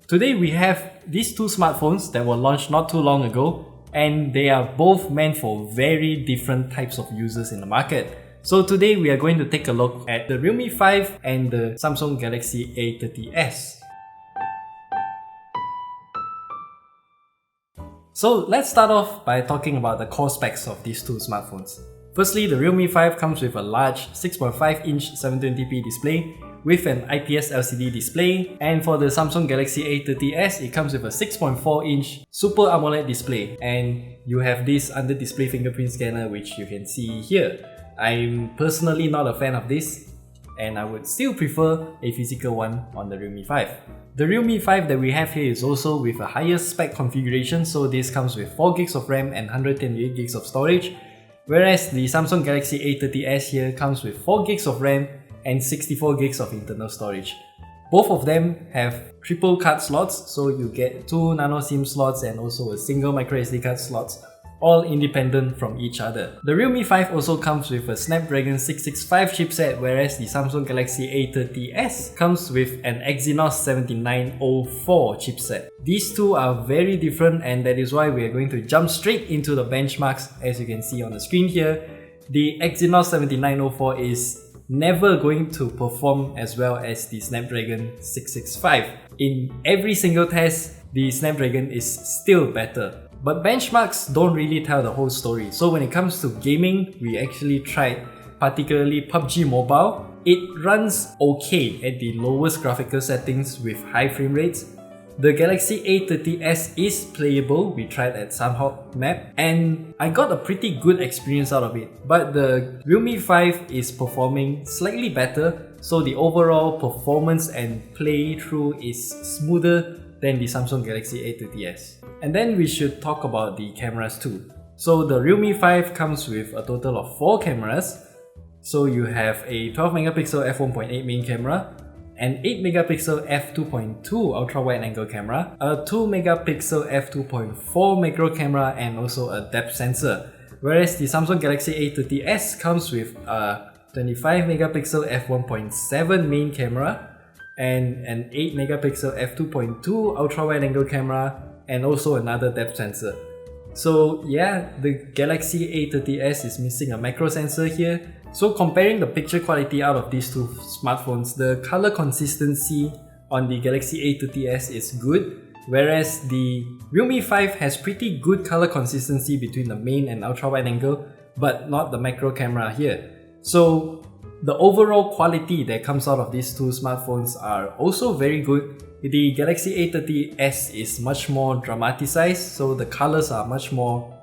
Today we have these two smartphones that were launched not too long ago, and they are both meant for very different types of users in the market. So today we are going to take a look at the Realme 5 and the Samsung Galaxy A30s. So let's start off by talking about the core specs of these two smartphones. Firstly, the Realme 5 comes with a large 6.5-inch 720p display with an IPS LCD display, and for the Samsung Galaxy A30s, it comes with a 6.4-inch Super AMOLED display, and you have this under-display fingerprint scanner which you can see here. I'm personally not a fan of this, and I would still prefer a physical one on the Realme 5. The Realme 5 that we have here is also with a higher spec configuration, so this comes with 4GB of RAM and 128GB of storage, whereas the Samsung Galaxy A30s here comes with 4GB of RAM and 64GB of internal storage. Both of them have triple card slots, so you get 2 nano SIM slots and also a single microSD card slots, all independent from each other. The Realme 5 also comes with a Snapdragon 665 chipset, whereas the Samsung Galaxy A30s comes with an Exynos 7904 chipset. These two are very different, and that is why we are going to jump straight into the benchmarks. As you can see on the screen here, the Exynos 7904 is never going to perform as well as the Snapdragon 665. In every single test, the Snapdragon is still better. But benchmarks don't really tell the whole story. So when it comes to gaming, we actually tried particularly PUBG Mobile. It runs okay at the lowest graphical settings with high frame rates. The Galaxy A30s is playable, we tried at Samhawk map, and I got a pretty good experience out of it. But the Realme 5 is performing slightly better, so the overall performance and playthrough is smoother than the Samsung Galaxy A30s. And then we should talk about the cameras too. So the Realme 5 comes with a total of 4 cameras. So you have a 12MP f1.8 main camera, an 8MP f2.2 ultra-wide angle camera, a 2MP f2.4 macro camera, and also a depth sensor. Whereas the Samsung Galaxy A30s comes with a 25MP f1.7 main camera, and an 8MP f2.2 ultra-wide angle camera, and also another depth sensor. So yeah, the Galaxy A30s is missing a macro sensor here. So comparing the picture quality out of these two smartphones, the color consistency on the Galaxy A30s is good, whereas the Realme 5 has pretty good color consistency between the main and ultra-wide angle, but not the macro camera here. So the overall quality that comes out of these two smartphones are also very good. The Galaxy A30s is much more dramatized, so the colors are much more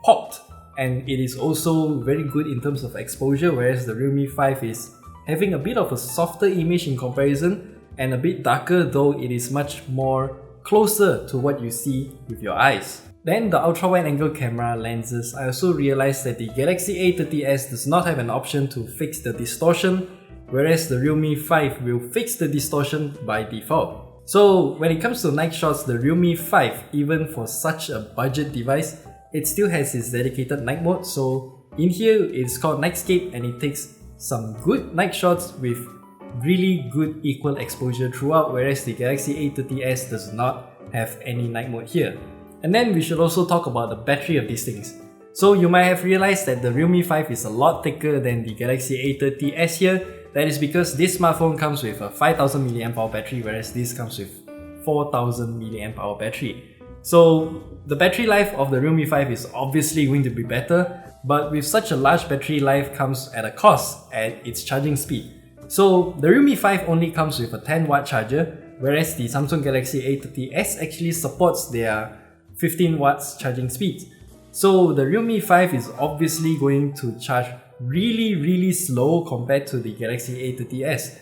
popped, and it is also very good in terms of exposure, whereas the Realme 5 is having a bit of a softer image in comparison and a bit darker, though it is much more closer to what you see with your eyes. Then the ultra-wide angle camera lenses, I also realized that the Galaxy A30s does not have an option to fix the distortion, whereas the Realme 5 will fix the distortion by default. So when it comes to night shots, the Realme 5, even for such a budget device, it still has its dedicated night mode. So in here, it's called Nightscape, and it takes some good night shots with really good equal exposure throughout, whereas the Galaxy A30s does not have any night mode here. And then we should also talk about the battery of these things. So you might have realized that the Realme 5 is a lot thicker than the Galaxy A30s here. That is because this smartphone comes with a 5000mAh battery, whereas this comes with 4000mAh battery. So the battery life of the Realme 5 is obviously going to be better, but with such a large battery life comes at a cost at its charging speed. So the Realme 5 only comes with a 10W charger, whereas the Samsung Galaxy A30s actually supports their 15W charging speed. So the Realme 5 is obviously going to charge really slow compared to the Galaxy A30s.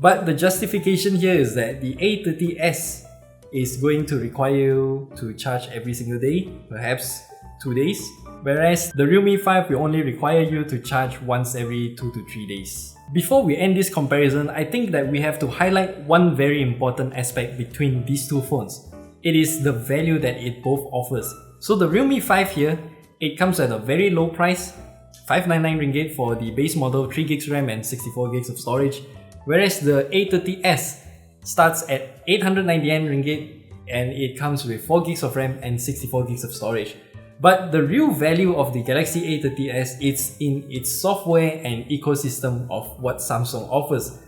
But the justification here is that the A30s is going to require you to charge every single day, perhaps 2 days, whereas the Realme 5 will only require you to charge once every 2 to 3 days. Before we end this comparison, I think that we have to highlight one very important aspect between these two phones. It is the value that it both offers. So the Realme 5 here, it comes at a very low price, 599 ringgit for the base model, 3GB RAM and 64GB of storage, whereas the A30s starts at 899 ringgit and it comes with 4 gigs of RAM and 64 gigs of storage. But the real value of the Galaxy A30s is in its software and ecosystem of what Samsung offers.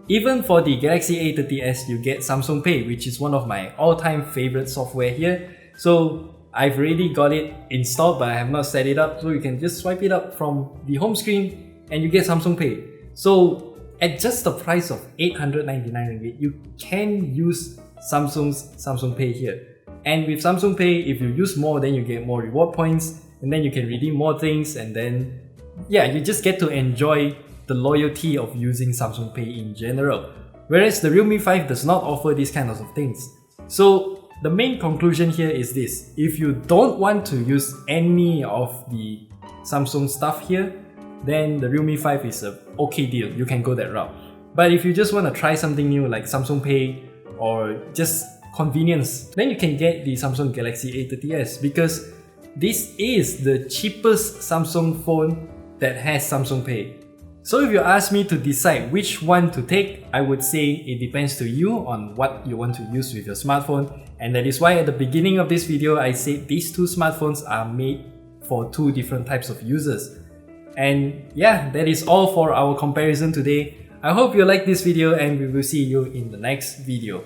Even for the Galaxy A30s, you get Samsung Pay, which is one of my all-time favorite software here. So I've already got it installed, but I have not set it up. So you can just swipe it up from the home screen and you get Samsung Pay. So at just the price of 899 ringgit, you can use Samsung's Samsung Pay here. And with Samsung Pay, if you use more, then you get more reward points, and then you can redeem more things, and then yeah, you just get to enjoy the loyalty of using Samsung Pay in general. Whereas the Realme 5 does not offer these kinds of things. So the main conclusion here is this: if you don't want to use any of the Samsung stuff here, then the Realme 5 is a okay deal. You can go that route. But if you just want to try something new like Samsung Pay or just convenience, then you can get the Samsung Galaxy A30s, because this is the cheapest Samsung phone that has Samsung Pay. So if you ask me to decide which one to take, I would say it depends to you on what you want to use with your smartphone, and that is why at the beginning of this video I said these two smartphones are made for two different types of users. And yeah, that is all for our comparison today. I hope you liked this video and we will see you in the next video.